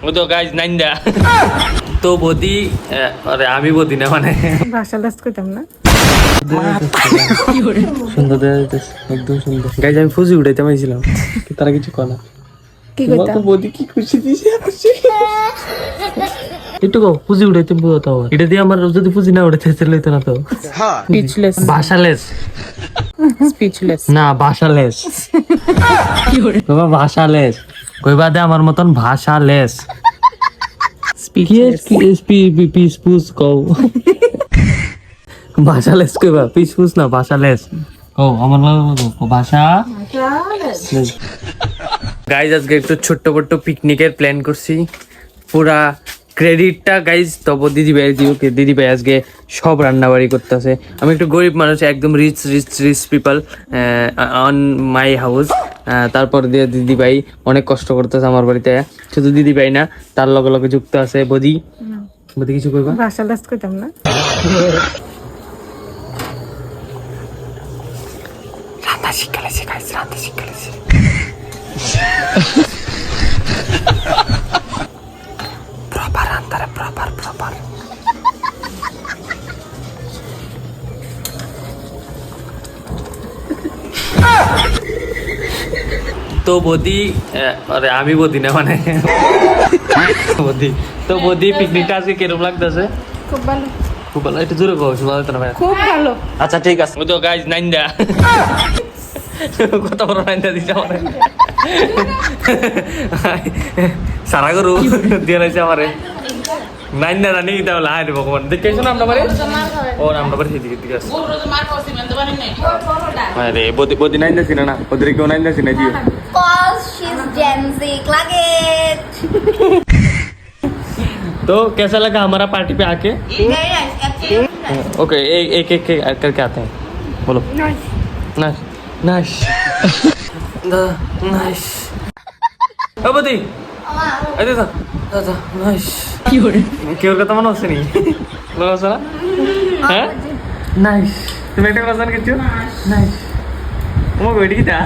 ও তো গাইজ নাইন্দা তো বদি আরে আমি বদি না মানে ভাষা লাস্ট করতাম না। সুন্দর একদম সুন্দর গাইজ আমি ফুজি উঠাইতে পারছিলাম তারা কিছু কনা কি করতাম? বদি কি খুশি দিছে একটু কও ফুজি উঠাইতে তো এটা দিয়ে আমার যদি ফুজি না উঠাইতে তাহলে তো না তো স্পিচলেস। ভাষালেস স্পিচলেস। না ভাষালেস বাবা ভাষালেস কইবা দে আমার মতন ভাষালেস স্পিচলেস। পিস পুস কও ভাষালেস কইবা পিস পুস না ভাষালেস কও আমার ভাষা গাইজ আজকে একটু ছোট্ট বট্ট পিকনিকের প্ল্যান করছি পুরা ক্রেডিটটা গাইজ তব দিদি ভাই দিও দিদি ভাই আজকে সব রান্নাবাড়ি করতেছে আমি একটু গরিব মানুষ একদম rich rich rich people on my house তারপর দিয়ে দিদি ভাই অনেক কষ্ট করতেছে আমার বাড়িতে শুধু দিদি ভাই না তার লগে লগে যুক্ত আছে বদি বদি কিছু কইবা ভাষা লাস্ট করতাম না। রান্না শিখালেছি গাইজ রান্না শিখালেছি প্রপার আন্তারে প্রপার প্রপার তো বদি আরে আমি বদি না মানে বদি তো বদি পিকনিকটা আজকে কিরকম লাগতেছে খুব ভালো। খুব ভালো একটু জোরে কও শোনা যেত না ভাই খুব ভালো। আচ্ছা ঠিক আছে ও তো গাইজ নাইন্দা কত বড় নাইন্দা দিছে আমারে সারা গরু দিয়ে রয়েছে আমারে নাইন্দা রানি তাহলে হায় রে ভগবান দেখেছো না আমরা বাড়ি ও আমরা বাড়ি দিকে দিকে আছে আরে বদি বদি নাইন্দা ছিল না ওদের কেউ নাইন্দা ছিল না দিও Cause she's Gen Z. Like it. तो कैसा लगा हमारा पार्टी पे आके Very nice. Absolutely nice. Okay एक एक करके आते हैं बोलो नाइस नाइस नाइस अब दी अरे दा दा नाइस क्यों কথা মনে হচ্ছে নি মনে হচ্ছে না হ্যাঁ নাইস তুমি একটা কথা জান কিছু নাইস ওমা কইটি কিটা